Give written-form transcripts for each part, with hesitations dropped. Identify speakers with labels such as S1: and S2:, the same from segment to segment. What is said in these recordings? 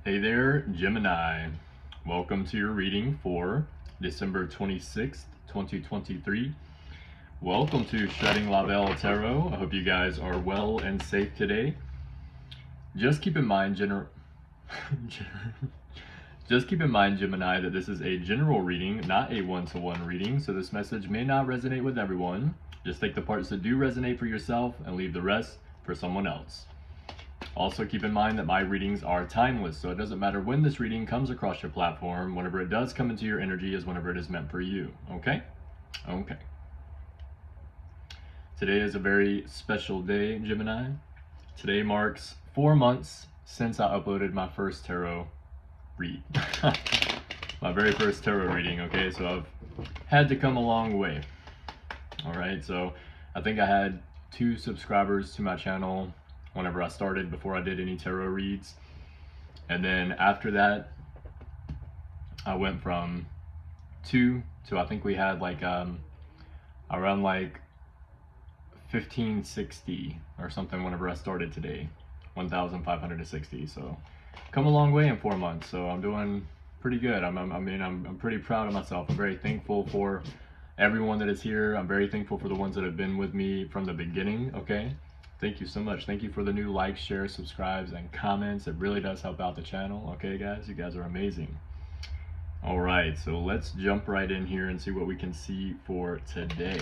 S1: Hey there, Gemini. Welcome to your reading for December 26th, 2023. Welcome to Shedding La Belle Tarot. I hope you guys are well and safe today. Just keep in mind, Gemini, that this is a general reading, not a one-to-one reading, so this message may not resonate with everyone. Just take the parts that do resonate for yourself and leave the rest for someone else. Also keep in mind that my readings are timeless, so it doesn't matter when this reading comes across your platform. Whenever it does come into your energy is whenever it is meant for you, okay? Okay. Today is a very special day, Gemini. Today marks 4 months since I uploaded my first tarot read. My very first tarot reading, okay? So I've had to come a long way. All right, so I think I had 2 subscribers to my channel whenever I started, before I did any tarot reads. And then after that, I went from 2 to, I think we had like around like 1560 or something whenever I started today, 1560. So come a long way in 4 months. So I'm doing pretty good. I'm pretty proud of myself. I'm very thankful for everyone that is here. I'm very thankful for the ones that have been with me from the beginning, okay? Thank you so much. Thank you for the new likes, shares, subscribes, and comments. It really does help out the channel. Okay, guys? You guys are amazing. All right, so let's jump right in here and see what we can see for today.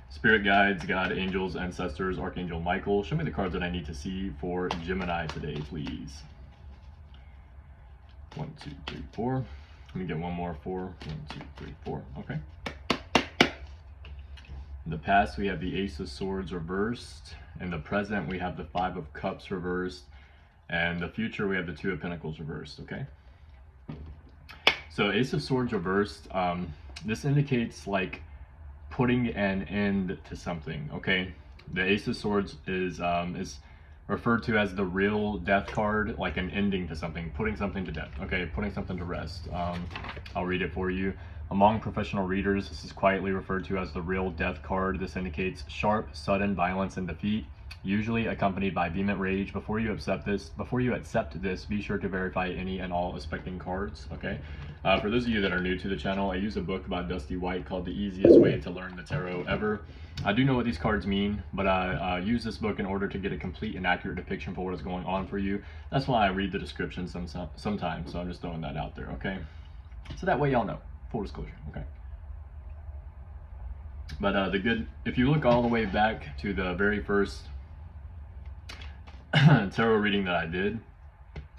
S1: Spirit guides, God, angels, ancestors, Archangel Michael. Show me the cards that I need to see for Gemini today, please. 1, 2, 3, 4. Let me get one more 4. 1, 2, 3, 4. Okay. In the past, we have the Ace of Swords reversed. In the present, we have the 5 of Cups reversed. And the future, we have the 2 of Pentacles reversed, okay? So Ace of Swords reversed, this indicates like putting an end to something, okay? The Ace of Swords is referred to as the real death card, like an ending to something, putting something to death, okay? Putting something to rest. I'll read it for you. Among professional readers, this is quietly referred to as the real death card. This indicates sharp, sudden violence and defeat, usually accompanied by vehement rage. Before you accept this, be sure to verify any and all expecting cards, okay? For those of you that are new to the channel, I use a book by Dusty White called The Easiest Way to Learn the Tarot Ever. I do know what these cards mean, but I use this book in order to get a complete and accurate depiction for what is going on for you. That's why I read the description sometimes, so I'm just throwing that out there, okay? So that way y'all know. Full disclosure, okay? But if you look all the way back to the very first tarot reading that I did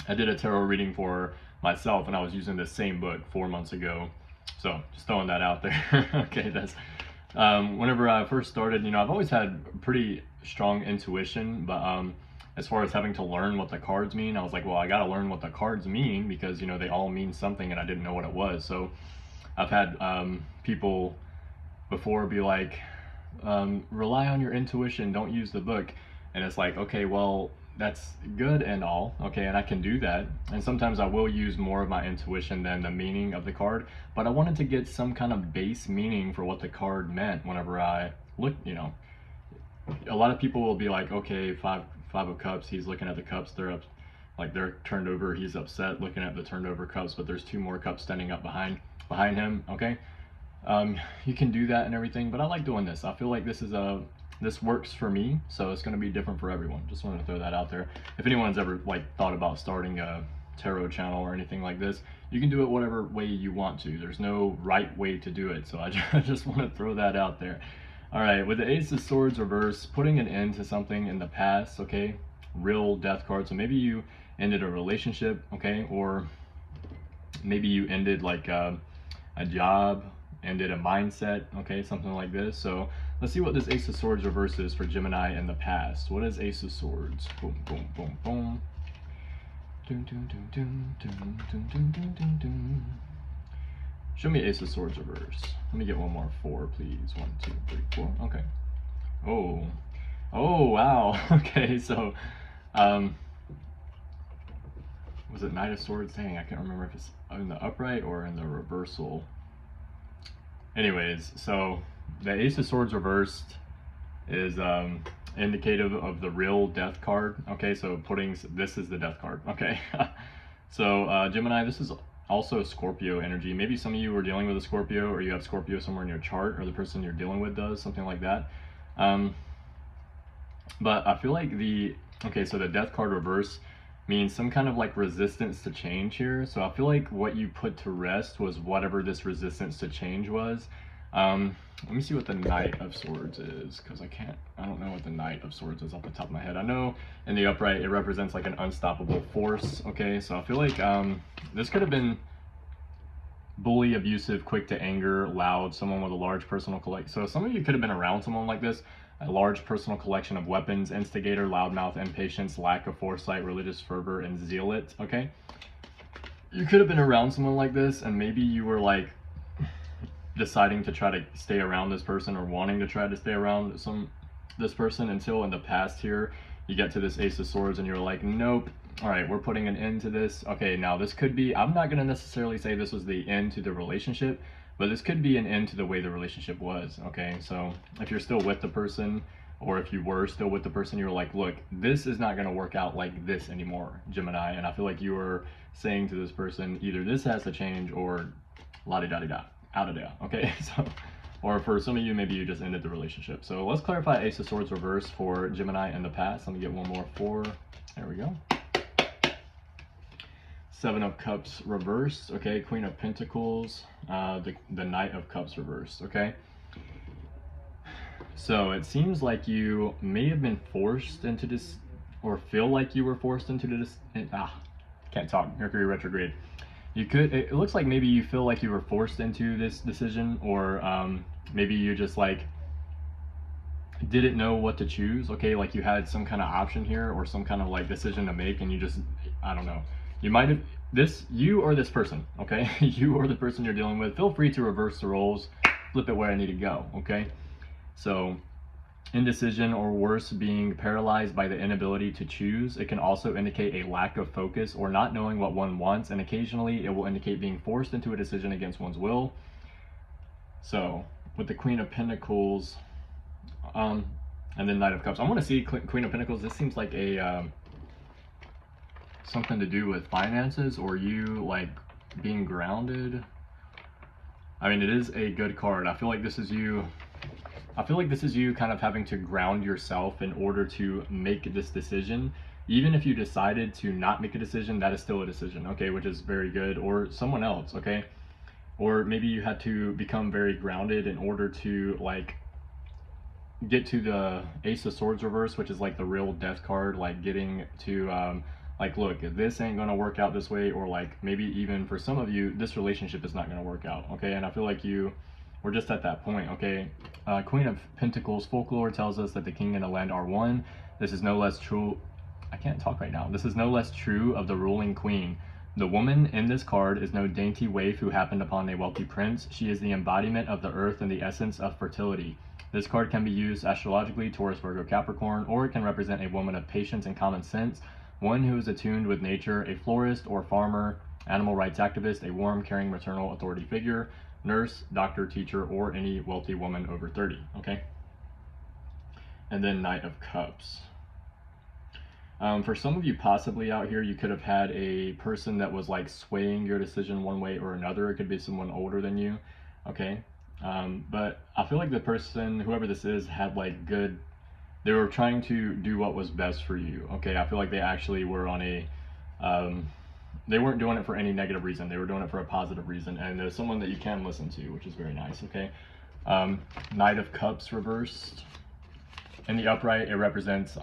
S1: a tarot reading for myself, and I was using the same book 4 months ago. So just throwing that out there. Okay, that's whenever I first started, you know, I've always had pretty strong intuition, but as far as having to learn what the cards mean, I was like, well, I gotta learn what the cards mean, because, you know, they all mean something and I didn't know what it was. So I've had people before be like, rely on your intuition, don't use the book. And it's like, okay, well, that's good and all, okay, and I can do that. And sometimes I will use more of my intuition than the meaning of the card, but I wanted to get some kind of base meaning for what the card meant whenever I look, you know. A lot of people will be like, okay, five of cups, he's looking at the cups, they're turned over, he's upset looking at the turned over cups, but there's 2 more cups standing up behind him, okay? You can do that and everything, but I like doing this. I feel like this works for me, so it's going to be different for everyone. Just wanted to throw that out there. If anyone's ever like thought about starting a tarot channel or anything like this, you can do it whatever way you want to. There's no right way to do it, so I just want to throw that out there. All right, with the Ace of Swords reverse, putting an end to something in the past, okay? Real death card. So maybe you ended a relationship, okay? Or maybe you ended like a job, ended a mindset, okay? Something like this. So let's see what this Ace of Swords reverse is for Gemini in the past. What is Ace of Swords? Boom, boom, boom, boom. Dun, dun, dun, dun, dun, dun, dun, dun, dun, dun. Show me Ace of Swords reverse. Let me get one more 4, please. 1, 2, 3, 4. Okay. Oh, wow. Okay, so was it Knight of Swords? Dang, I can't remember if it's in the upright or in the reversal. Anyways, so the Ace of Swords reversed is indicative of the real death card. Okay, so this is the death card. Okay, so Gemini, this is also Scorpio energy. Maybe some of you are dealing with a Scorpio, or you have Scorpio somewhere in your chart, or the person you're dealing with does, something like that. But I feel like so the death card reverse means some kind of like resistance to change here. So I feel like what you put to rest was whatever this resistance to change was. Let me see what the Knight of Swords is, because I don't know what the Knight of Swords is off the top of my head. I know in the upright it represents like an unstoppable force. Okay, so I feel like this could have been bully, abusive, quick to anger, loud, someone with a large personal collection. So some of you could have been around someone like this, a large personal collection of weapons, instigator, loudmouth, impatience, lack of foresight, religious fervor, and zealot. Okay, you could have been around someone like this, and maybe you were like deciding to try to stay around this person, or wanting to try to stay around this person, until in the past here you get to this Ace of Swords and you're like, nope, all right, we're putting an end to this. Okay, now this could be, I'm not going to necessarily say this was the end to the relationship, but this could be an end to the way the relationship was. Okay, so if you're still with the person, or if you were still with the person, you were like, look, this is not going to work out like this anymore, Gemini. And I feel like you were saying to this person, either this has to change, or la-di-da-di-da, out of there. Okay, so, or for some of you, maybe you just ended the relationship. So let's clarify Ace of Swords reverse for Gemini in the past. Let me get one more for, there we go. Seven of Cups reversed. Okay, Queen of Pentacles, the Knight of Cups reversed. Okay, so it seems like you may have been forced into this, or feel like you were forced into this. Can't talk. Mercury retrograde. It looks like maybe you feel like you were forced into this decision, or maybe you just like didn't know what to choose. Okay, like you had some kind of option here, or some kind of like decision to make, and you just, I don't know. You might have, you or this person, okay? You or the person you're dealing with, feel free to reverse the roles, flip it where I need to go, okay? So, indecision, or worse, being paralyzed by the inability to choose. It can also indicate a lack of focus, or not knowing what one wants, and occasionally it will indicate being forced into a decision against one's will. So, with the Queen of Pentacles, and then Knight of Cups. I want to see Queen of Pentacles. This seems like a something to do with finances, or you like being grounded. I mean, it is a good card. I feel like this is you. I feel like this is you kind of having to ground yourself in order to make this decision. Even if you decided to not make a decision, that is still a decision, okay, which is very good. Or someone else, okay? Or maybe you had to become very grounded in order to like get to the Ace of Swords reverse, which is like the real death card, like getting to like, look, this ain't gonna work out this way, or like maybe even for some of you, this relationship is not gonna work out, okay? And I feel like we're just at that point, okay? Queen of Pentacles, folklore tells us that the king and the land are one. This is no less true, I can't talk right now. This is no less true of the ruling queen. The woman in this card is no dainty waif who happened upon a wealthy prince. She is the embodiment of the earth and the essence of fertility. This card can be used astrologically, Taurus, Virgo, Capricorn, or it can represent a woman of patience and common sense, one who is attuned with nature, a florist or farmer, animal rights activist, a warm, caring, maternal authority figure, nurse, doctor, teacher, or any wealthy woman over 30, okay? And then Knight of Cups. For some of you possibly out here, you could have had a person that was like swaying your decision one way or another. It could be someone older than you, okay? But I feel like the person, whoever this is, had like they were trying to do what was best for you, okay? I feel like they actually were on a, they weren't doing it for any negative reason. They were doing it for a positive reason, and there's someone that you can listen to, which is very nice, okay? Knight of Cups reversed. In the upright, it represents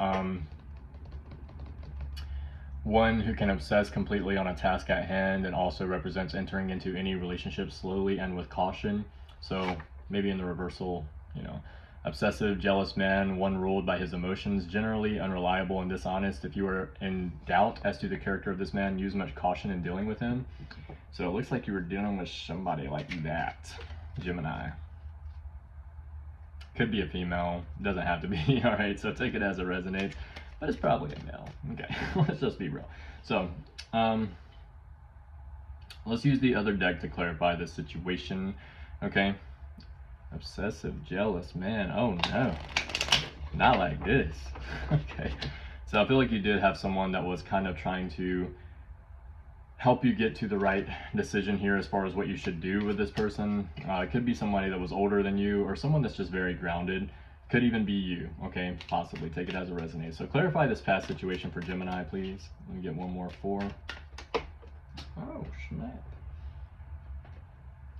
S1: one who can obsess completely on a task at hand, and also represents entering into any relationship slowly and with caution. So maybe in the reversal, you know, obsessive, jealous man, one ruled by his emotions, generally unreliable and dishonest. If you are in doubt as to the character of this man, use much caution in dealing with him. So it looks like you were dealing with somebody like that, Gemini. Could be a female, doesn't have to be, all right? So take it as it resonates, but it's probably a male, okay? Let's just be real. So, let's use the other deck to clarify this situation, okay? Obsessive, jealous, man, oh no. Not like this. Okay. So I feel like you did have someone that was kind of trying to help you get to the right decision here as far as what you should do with this person. It could be somebody that was older than you, or someone that's just very grounded. Could even be you, okay? Possibly. Take it as it resonates. So clarify this past situation for Gemini, please. Let me get one more 4. Oh, snap.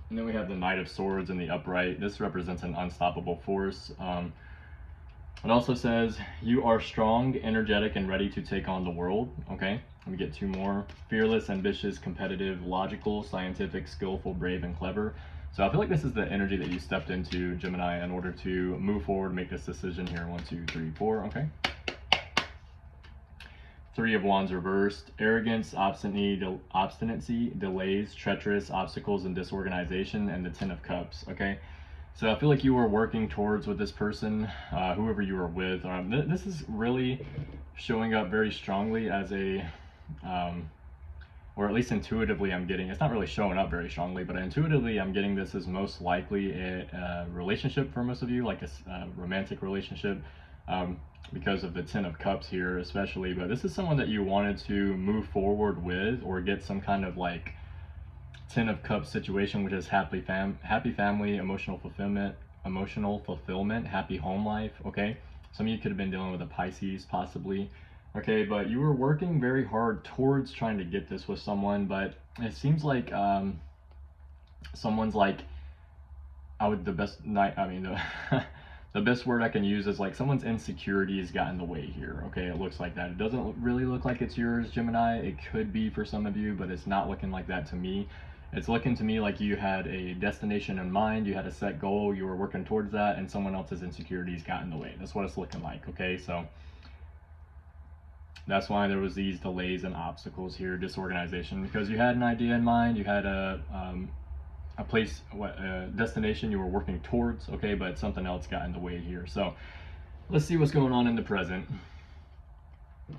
S1: And then we have the Knight of Swords in the upright. This represents an unstoppable force. It also says, you are strong, energetic, and ready to take on the world, okay? Let me get 2 more. Fearless, ambitious, competitive, logical, scientific, skillful, brave, and clever. So I feel like this is the energy that you stepped into, Gemini, in order to move forward, make this decision here. 1, 2, 3, 4, okay? 3 of Wands reversed. Arrogance, obstinacy, delays, treacherous, obstacles, and disorganization, and the 10 of Cups, okay? So I feel like you were working towards with this person, whoever you were with. This is really showing up very strongly as a, or at least intuitively I'm getting, it's not really showing up very strongly, but intuitively I'm getting this as most likely a relationship for most of you, like a romantic relationship, because of the 10 of Cups here especially. But this is someone that you wanted to move forward with or get some kind of like 10 of Cups situation, which is happy family, emotional fulfillment, happy home life, okay? Some of you could have been dealing with a Pisces possibly, okay? But you were working very hard towards trying to get this with someone, but it seems like someone's like, the best word I can use is like someone's insecurities got in the way here, okay? It looks like that. It doesn't really look like it's yours, Gemini. It could be for some of you, but it's not looking like that to me. It's looking to me like you had a destination in mind, you had a set goal, you were working towards that, and someone else's insecurities got in the way. That's what it's looking like, okay? So that's why there was these delays and obstacles here, disorganization, because you had an idea in mind, you had a place, a destination you were working towards, okay, but something else got in the way here. So let's see what's going on in the present.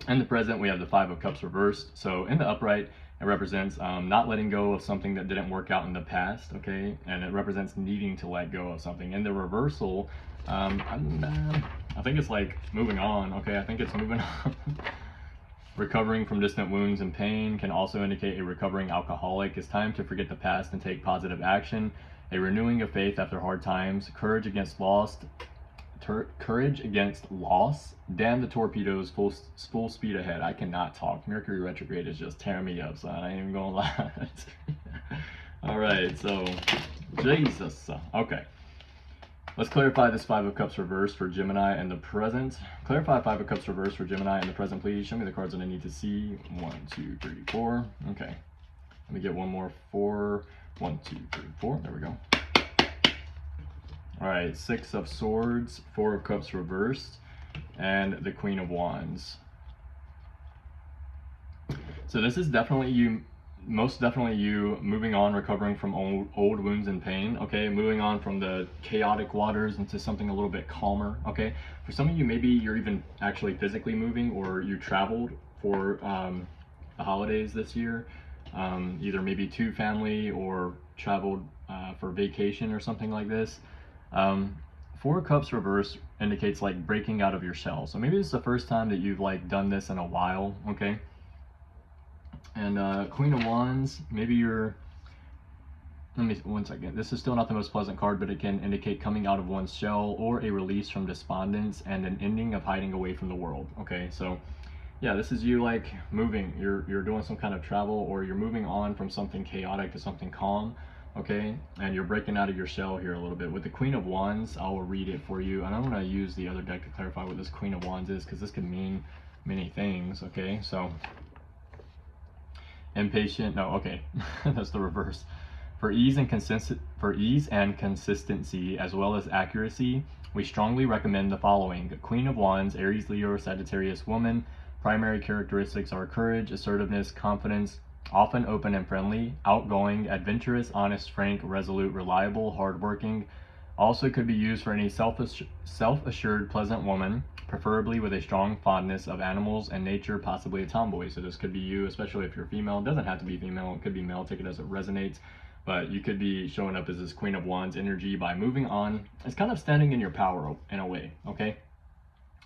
S1: In the present, we have the 5 of Cups reversed. So in the upright, it represents not letting go of something that didn't work out in the past, okay? And it represents needing to let go of something. In the reversal, I think it's like moving on, okay? I think it's moving on. Recovering from distant wounds and pain can also indicate a recovering alcoholic. It's time to forget the past and take positive action. A renewing of faith after hard times. Courage against loss. Damn the torpedoes, full speed ahead. I cannot talk. Mercury retrograde is just tearing me up, so I ain't even gonna lie. All right, so Jesus. Okay. Let's clarify this 5 of Cups reversed for Gemini and the present. Clarify 5 of Cups reversed for Gemini and the present, please. Show me the cards that I need to see. 1, 2, 3, 4. Okay. Let me get one more 4. 1, 2, 3, 4. There we go. All right, 6 of Swords, 4 of Cups reversed, and the Queen of Wands. So this is definitely you, most definitely you moving on, recovering from old wounds and pain, okay? Moving on from the chaotic waters into something a little bit calmer, okay? For some of you, maybe you're even actually physically moving, or you traveled for the holidays this year, either maybe to family or traveled for vacation or something like this. 4 of Cups reverse indicates like breaking out of your shell. So maybe this is the first time that you've like done this in a while, okay? And Queen of Wands, maybe you're, let me, one second. This is still not the most pleasant card, but it can indicate coming out of one's shell or a release from despondence and an ending of hiding away from the world, okay? So yeah, this is you like moving, you're doing some kind of travel, or you're moving on from something chaotic to something calm, okay? And you're breaking out of your shell here a little bit. With the Queen of Wands, I will read it for you, and I'm going to use the other deck to clarify what this Queen of Wands is, because this could mean many things, okay? So impatient, no, okay, that's the reverse. For ease and consistency, as well as accuracy, we strongly recommend the following. Queen of Wands, Aries, Leo, Sagittarius woman. Primary characteristics are courage, assertiveness, confidence, often open and friendly, outgoing, adventurous, honest, frank, resolute, reliable, hardworking. Also could be used for any self-assured, pleasant woman, preferably with a strong fondness of animals and nature, possibly a tomboy. So this could be you, especially if you're female. It doesn't have to be female, it could be male, take it as it resonates. But you could be showing up as this Queen of Wands energy by moving on. It's kind of standing in your power in a way, okay?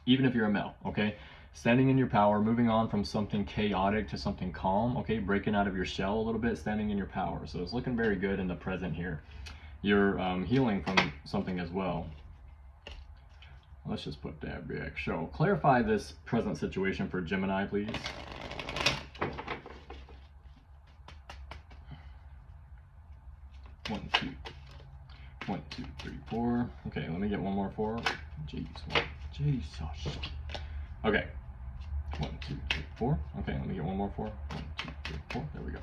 S1: even if you're a male, okay? Standing in your power, moving on from something chaotic to something calm, okay? Breaking out of your shell a little bit, standing in your power. So it's looking very good in the present here. You're healing from something as well. Let's just put that back. So clarify this present situation for Gemini, please. One, two, 1, 2, 3, 4. Okay, let me get one more 4. Jeez, Jesus. Okay, 1, 2, 3, 4. Okay, let me get one more 4. 1, 2, 3, 4. There we go.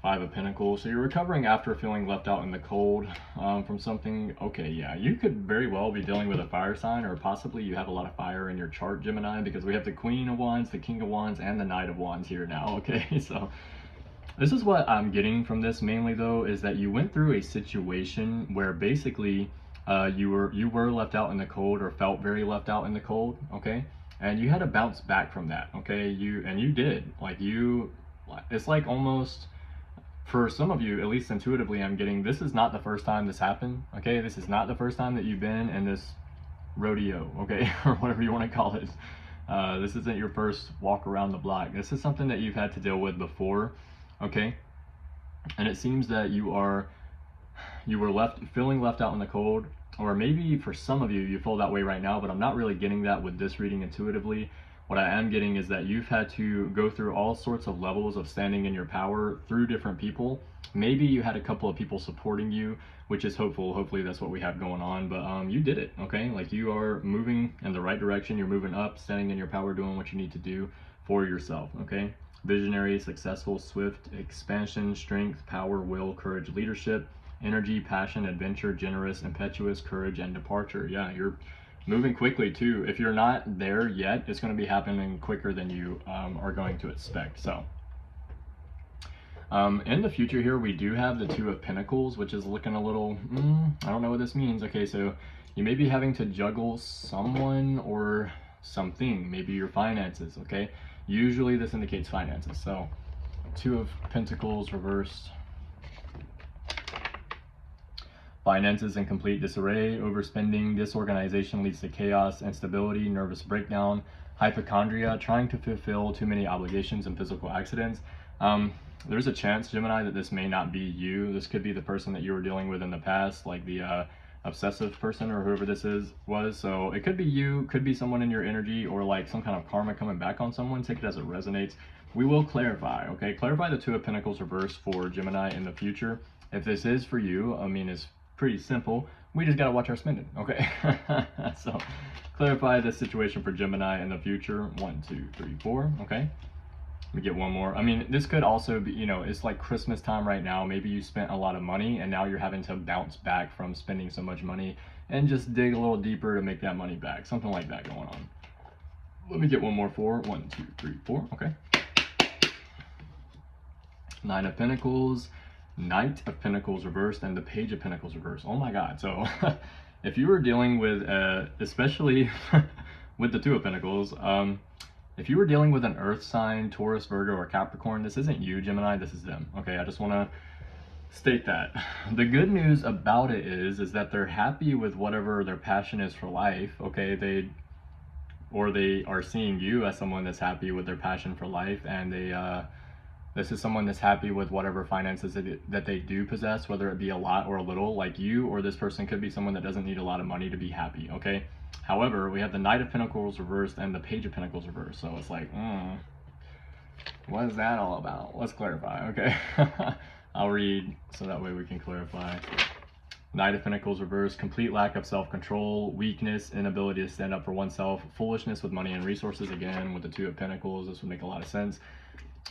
S1: 5 of Pentacles. So you're recovering after feeling left out in the cold from something. Okay, yeah, you could very well be dealing with a fire sign, or possibly you have a lot of fire in your chart, Gemini, because we have the Queen of Wands, the King of Wands, and the Knight of Wands here now. Okay, so this is what I'm getting from this mainly, though, is that you went through a situation where basically you were left out in the cold, or felt very left out in the cold, okay, and you had to bounce back from that, okay. You did, like, it's like almost, for some of you, at least intuitively, I'm getting, this is not the first time this happened, okay? This is not the first time that you've been in this rodeo, okay? Or whatever you want to call it. This isn't your first walk around the block. This is something that you've had to deal with before, okay? And it seems that you were feeling left out in the cold, or maybe for some of you, you feel that way right now, but I'm not really getting that with this reading intuitively. What I am getting is that you've had to go through all sorts of levels of standing in your power through different people. Maybe you had a couple of people supporting you, which is hopeful. Hopefully that's what we have going on, but you did it, okay? Like, you are moving in the right direction. You're moving up, standing in your power, doing what you need to do for yourself, okay? Visionary, successful, swift, expansion, strength, power, will, courage, leadership, energy, passion, adventure, generous, impetuous, courage, and departure. Yeah, you're moving quickly too. If you're not there yet, it's going to be happening quicker than you are going to expect. So in the future here, we do have the 2 of Pentacles, which is looking a little, I don't know what this means. Okay, so you may be having to juggle someone or something, maybe your finances, okay? Usually this indicates finances. So 2 of Pentacles reversed. Finances in complete disarray, overspending, disorganization leads to chaos, instability, nervous breakdown, hypochondria, trying to fulfill too many obligations, and physical accidents. There's a chance, Gemini, that this may not be you. This could be the person that you were dealing with in the past, like the obsessive person, or whoever this was. So it could be you, could be someone in your energy, or like some kind of karma coming back on someone. Take it as it resonates. We will clarify, okay? Clarify the 2 of Pentacles reversed for Gemini in the future. If this is for you, I mean, it's pretty simple. We just gotta watch our spending, okay? So clarify the situation for Gemini in the future. 1, 2, 3, 4. Okay, let me get one more. I mean, this could also be, you know, it's like Christmas time right now. Maybe you spent a lot of money and now you're having to bounce back from spending so much money and just dig a little deeper to make that money back. Something like that going on. Let me get one more 4. 1, 2, 3, 4. Okay, 9 of Pentacles, Knight of Pentacles reversed, and the Page of Pentacles reversed. Oh my God. So if you were dealing with, especially with the 2 of Pentacles, if you were dealing with an earth sign, Taurus, Virgo, or Capricorn, this isn't you, Gemini, this is them. Okay, I just want to state that. The good news about it is that they're happy with whatever their passion is for life, okay? They are seeing you as someone that's happy with their passion for life, and this is someone that's happy with whatever finances that they do possess, whether it be a lot or a little. Like, you or this person could be someone that doesn't need a lot of money to be happy, okay? However, we have the Knight of Pentacles reversed and the Page of Pentacles reversed. So it's like, what is that all about? Let's clarify, okay? I'll read so that way we can clarify. Knight of Pentacles reversed, complete lack of self-control, weakness, inability to stand up for oneself, foolishness with money and resources. Again, with the 2 of Pentacles, this would make a lot of sense.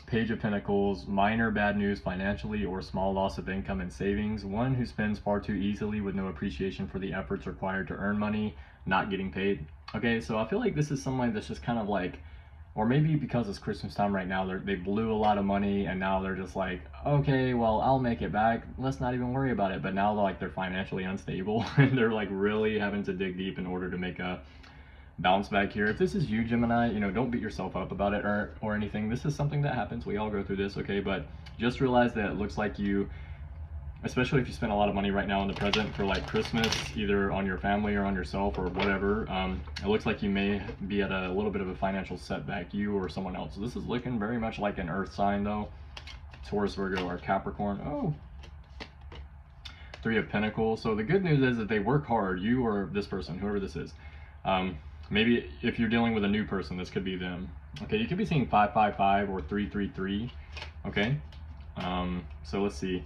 S1: Page of Pentacles, minor bad news financially or small loss of income and savings. One who spends far too easily with no appreciation for the efforts required to earn money, not getting paid. Okay, so I feel like this is someone that's just kind of like, or maybe because it's Christmas time right now, they blew a lot of money and now they're just like, okay, well, I'll make it back. Let's not even worry about it. But now they're financially unstable and they're like really having to dig deep in order to make a bounce back here. If this is you, Gemini, you know, don't beat yourself up about it or anything. This is something that happens. We all go through this, okay? But just realize that it looks like you especially if you spend a lot of money right now in the present for like Christmas, either on your family or on yourself or whatever. It looks like you may be at a little bit of a financial setback, you or someone else. So this is looking very much like an earth sign though. Taurus, Virgo, or Capricorn. Oh, Three of Pentacles. So the good news is that they work hard, you or this person, whoever this is. Maybe if you're dealing with a new person, this could be them. Okay, you could be seeing 555 or 333. Okay, so let's see.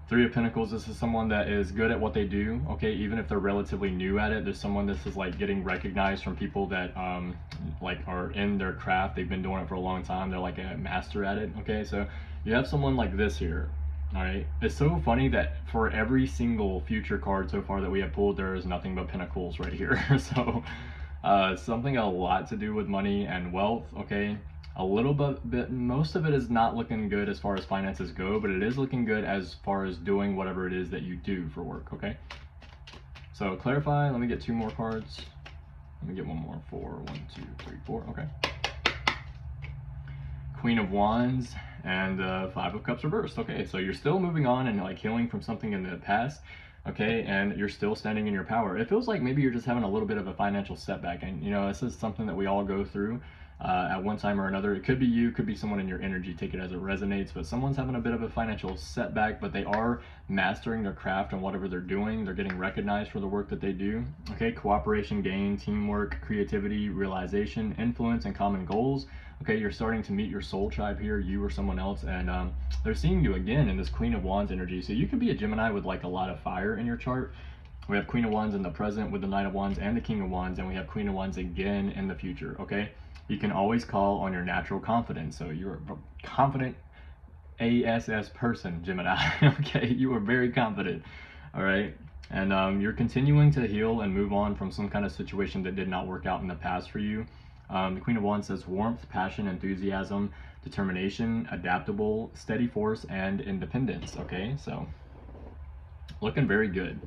S1: Three of Pentacles, this is someone that is good at what they do, okay, even if they're relatively new at it. There's someone this is like getting recognized from people that like are in their craft. They've been doing it for a long time. They're like a master at it, okay? So you have someone like this here, all right? It's so funny that for every single future card so far that we have pulled, there is nothing but Pentacles right here. So something a lot to do with money and wealth, okay? A little bit, most of it is not looking good as far as finances go, but it is looking good as far as doing whatever it is that you do for work, okay? So clarify, let me get two more cards. Let me get one more, 4, 1, 2, 3, 4, okay. Queen of Wands and 5 of Cups reversed, okay? So you're still moving on and like healing from something in the past, okay? And you're still standing in your power. It feels like maybe you're just having a little bit of a financial setback, and you know, this is something that we all go through. At one time or another. It could be you, could be someone in your energy, take it as it resonates, but someone's having a bit of a financial setback, but they are mastering their craft and whatever they're doing. They're getting recognized for the work that they do. Okay, cooperation, gain, teamwork, creativity, realization, influence, and common goals. Okay, you're starting to meet your soul tribe here, you or someone else, and they're seeing you again in this Queen of Wands energy. So you could be a Gemini with like a lot of fire in your chart. We have Queen of Wands in the present with the Knight of Wands and the King of Wands, and we have Queen of Wands again in the future, okay? You can always call on your natural confidence. So you're a confident ASS person, Gemini, okay? You are very confident, all right? And you're continuing to heal and move on from some kind of situation that did not work out in the past for you. The Queen of Wands says warmth, passion, enthusiasm, determination, adaptable, steady force, and independence, okay? So looking very good.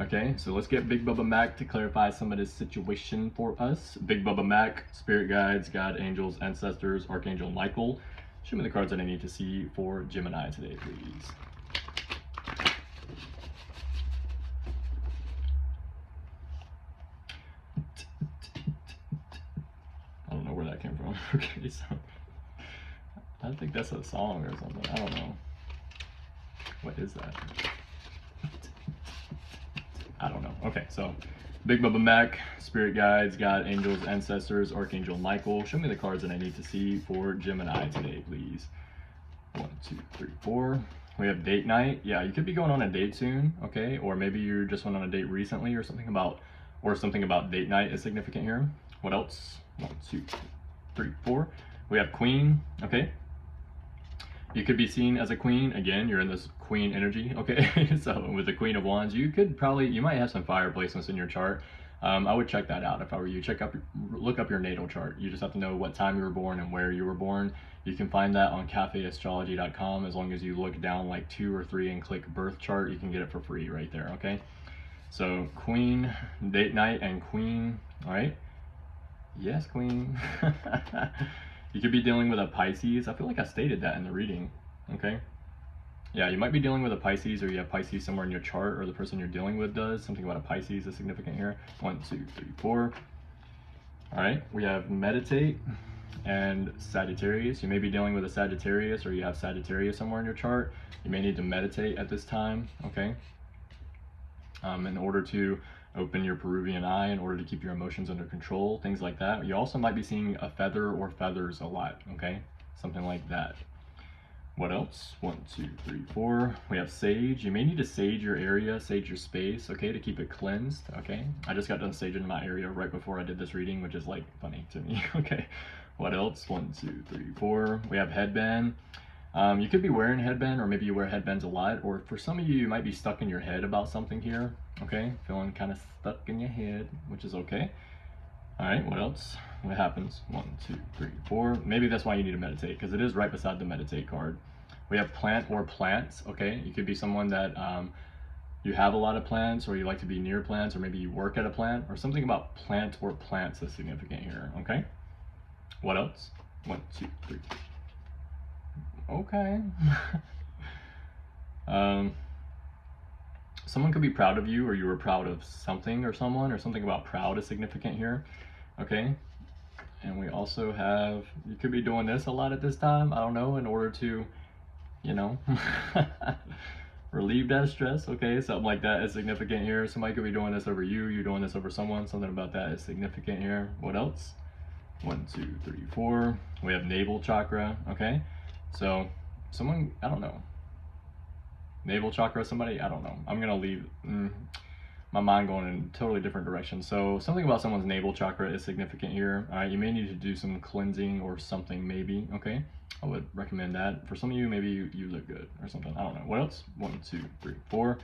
S1: Okay, so let's get Big Bubba Mac to clarify some of this situation for us. Big Bubba Mac, spirit guides, God, angels, ancestors, Archangel Michael. Show me the cards that I need to see for Gemini today, please. I don't know where that came from. Okay, so I think that's a song or something. I don't know. What is that? I don't know. Okay, so Big Bubba Mac, spirit guides, God, angels, ancestors, Archangel Michael. Show me the cards that I need to see for Gemini today, please. 1, 2, 3, 4. We have date night. Yeah, you could be going on a date soon, okay? Or maybe you just went on a date recently, or something about date night is significant here. What else? 1, 2, 3, 4. We have Queen, okay? You could be seen as a queen. Again, you're in this queen energy, okay? So with the Queen of Wands, you might have some fire placements in your chart. I would check that out if I were you. Look up your natal chart. You just have to know what time you were born and where you were born. You can find that on cafeastrology.com. As long as you look down like 2 or 3 and click birth chart, you can get it for free right there, okay? So Queen, date night, and Queen, all right? Yes, Queen. You could be dealing with a Pisces. I feel like I stated that in the reading, okay? Yeah, you might be dealing with a Pisces, or you have Pisces somewhere in your chart, or the person you're dealing with does. Something about a Pisces is significant here. 1, 2, 3, 4. All right, we have meditate and Sagittarius. You may be dealing with a Sagittarius, or you have Sagittarius somewhere in your chart. You may need to meditate at this time, okay? In order to open your Peruvian eye, in order to keep your emotions under control, things like that. You also might be seeing a feather or feathers a lot, okay? Something like that. What else? 1, 2, 3, 4. We have sage. You may need to sage your area, sage your space, okay, to keep it cleansed, okay? I just got done saging my area right before I did this reading, which is like funny to me, okay? What else? 1, 2, 3, 4. We have headband. You could be wearing a headband, or maybe you wear headbands a lot, or for some of you, you might be stuck in your head about something here, okay? Feeling kind of stuck in your head, which is okay. All right, what else? What happens? 1, 2, 3, 4. Maybe that's why you need to meditate, because it is right beside the meditate card. We have plant or plants, okay? You could be someone that you have a lot of plants, or you like to be near plants, or maybe you work at a plant, or something about plant or plants is significant here, okay? What else? 1, 2, 3. Okay. someone could be proud of you, or you were proud of something or someone, or something about proud is significant here. Okay. And we also have, you could be doing this a lot at this time, I don't know, in order to, you know, relieve that stress. Okay, something like that is significant here. Somebody could be doing this over you, you're doing this over someone, something about that is significant here. What else? 1, 2, 3, 4. We have navel chakra. Okay, so someone, I don't know, navel chakra, somebody, I don't know, I'm gonna leave my mind going in a totally different direction. So something about someone's navel chakra is significant here. All right, you may need to do some cleansing or something, maybe. Okay, I would recommend that. For some of you, maybe you look good or something, I don't know. What else? 1, 2, 3, 4.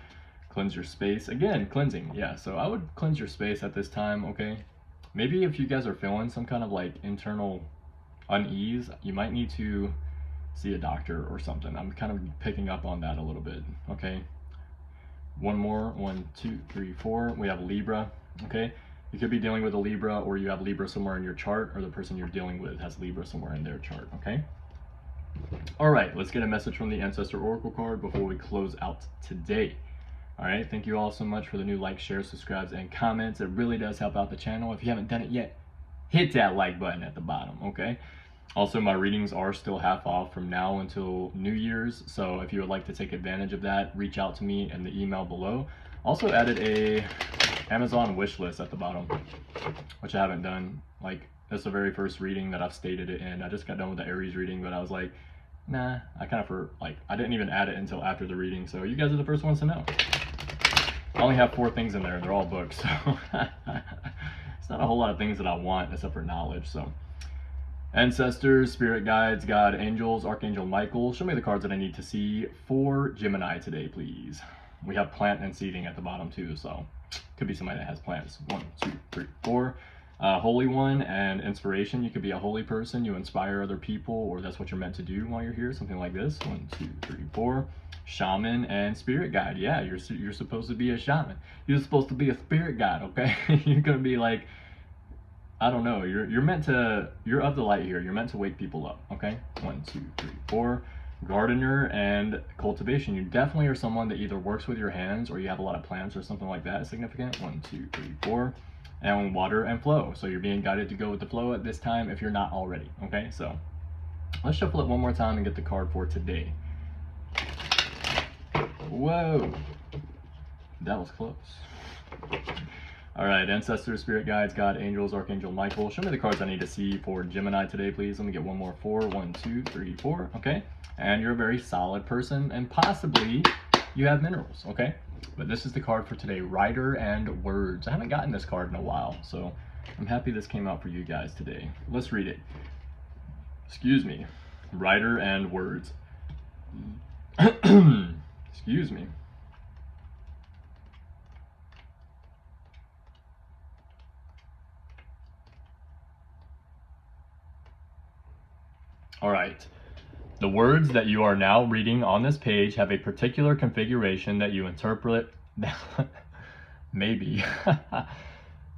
S1: Cleanse your space. Again, cleansing. Yeah, so I would cleanse your space at this time. Okay, maybe if you guys are feeling some kind of like internal unease, you might need to see a doctor or something. I'm kind of picking up on that a little bit. Okay, one more. 1, 2, 3, 4. We have Libra. Okay, you could be dealing with a Libra, or you have Libra somewhere in your chart, or the person you're dealing with has Libra somewhere in their chart. Okay, all right, let's get a message from the Ancestor Oracle card before we close out today. All right, thank you all so much for the new likes, shares, subscribes, and comments. It really does help out the channel. If you haven't done it yet, hit that like button at the bottom. Okay, also, my readings are still half off from now until New Year's, so if you would like to take advantage of that, reach out to me in the email below. Also added a Amazon wish list at the bottom, which I haven't done. Like, that's the very first reading that I've stated it in. I just got done with the Aries reading, but I was like, nah, I didn't even add it until after the reading, so you guys are the first ones to know. I only have 4 things in there, they're all books, so it's not a whole lot of things that I want except for knowledge. So ancestors, spirit guides, God, angels, Archangel Michael, show me the cards that I need to see for Gemini today, please. We have plant and seeding at the bottom too, so could be somebody that has plants. 1, 2, 3, 4. Holy One and inspiration. You could be a holy person, you inspire other people, or that's what you're meant to do while you're here, something like this. 1, 2, 3, 4. Shaman and spirit guide. Yeah, you're supposed to be a shaman. You're supposed to be a spirit guide. Okay, you're gonna be like, I don't know, you're meant to, you're of the light here. You're meant to wake people up. Okay, 1, 2, 3, 4. Gardener and cultivation. You definitely are someone that either works with your hands, or you have a lot of plants or something like that. Significant. 1, 2, 3, 4. And water and flow. So you're being guided to go with the flow at this time if you're not already. Okay, so let's shuffle it one more time and get the card for today. Whoa, that was close. All right, ancestors, spirit guides, God, angels, Archangel Michael, show me the cards I need to see for Gemini today, please. Let me get one more. 4, 1, 2, 3, 4. Okay, and you're a very solid person, and possibly you have minerals. Okay, but this is the card for today, Writer and Words. I haven't gotten this card in a while, so I'm happy this came out for you guys today. Let's read it. Excuse me. Writer and Words. Excuse me. All right. The words that you are now reading on this page have a particular configuration that you interpret. Maybe.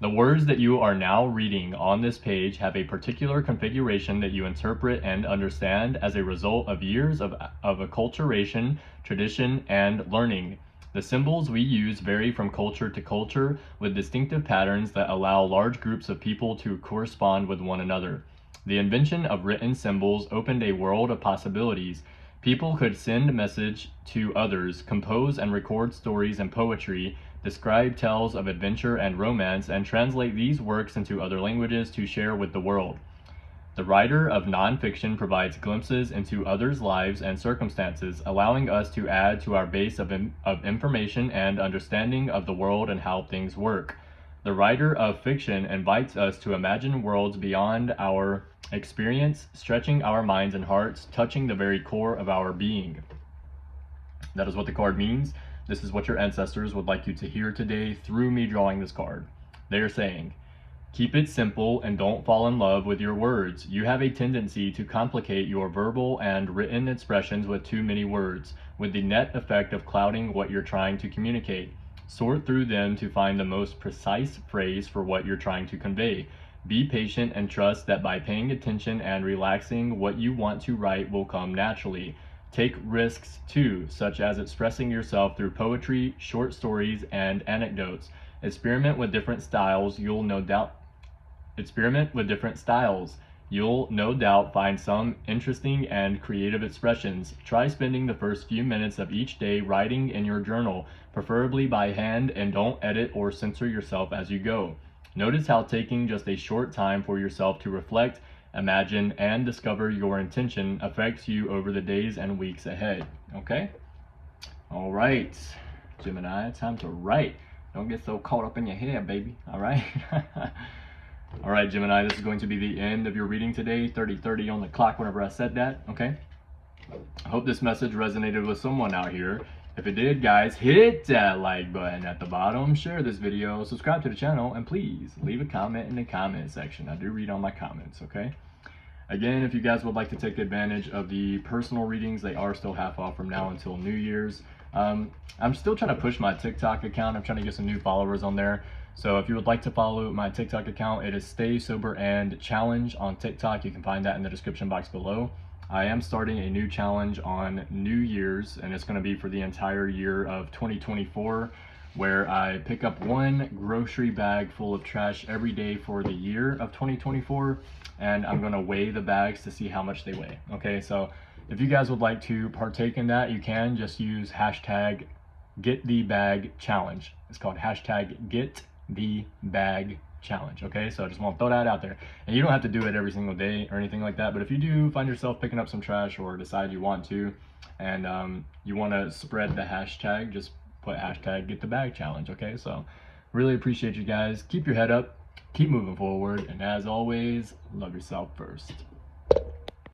S1: The words that you are now reading on this page have a particular configuration that you interpret and understand as a result of years of acculturation, tradition, and learning. The symbols we use vary from culture to culture, with distinctive patterns that allow large groups of people to correspond with one another. The invention of written symbols opened a world of possibilities. People could send message to others, compose and record stories and poetry, describe tales of adventure and romance, and translate these works into other languages to share with the world. The writer of nonfiction provides glimpses into others' lives and circumstances, allowing us to add to our base of information and understanding of the world and how things work. The writer of fiction invites us to imagine worlds beyond our experience, stretching our minds and hearts, touching the very core of our being. That is what the card means. This is what your ancestors would like you to hear today through me drawing this card. They are saying, keep it simple and don't fall in love with your words. You have a tendency to complicate your verbal and written expressions with too many words, with the net effect of clouding what you're trying to communicate. Sort through them to find the most precise phrase for what you're trying to convey. Be patient and trust that by paying attention and relaxing, what you want to write will come naturally. Take risks too, such as expressing yourself through poetry, short stories, and anecdotes. Experiment with different styles. You'll no doubt find some interesting and creative expressions. Try spending the first few minutes of each day writing in your journal, preferably by hand, and don't edit or censor yourself as you go. Notice how taking just a short time for yourself to reflect, imagine, and discover your intention affects you over the days and weeks ahead. Okay? All right, Gemini, time to write. Don't get so caught up in your head, baby. All right? All right, Gemini, this is going to be the end of your reading today. 30:30 on the clock whenever I said that, okay? I hope this message resonated with someone out here. If it did, guys, hit that like button at the bottom, share this video, subscribe to the channel, and please leave a comment in the comment section. I do read all my comments, okay? Again, if you guys would like to take advantage of the personal readings, they are still half off from now until New Year's. I'm still trying to push my TikTok account. I'm trying to get some new followers on there. So if you would like to follow my TikTok account, it is Stay Sober and Challenge on TikTok. You can find that in the description box below. I am starting a new challenge on New Year's, and it's going to be for the entire year of 2024, where I pick up one grocery bag full of trash every day for the year of 2024, and I'm going to weigh the bags to see how much they weigh. Okay, so if you guys would like to partake in that, you can just use hashtag #GetTheBagChallenge. It's called hashtag #GetTheBagChallenge. Okay, so I just want to throw that out there. And you don't have to do it every single day or anything like that, but if you do find yourself picking up some trash or decide you want to, and you want to spread the hashtag, just put hashtag #GetTheBagChallenge. Okay, so really appreciate you guys. Keep your head up, keep moving forward, and as always, love yourself first.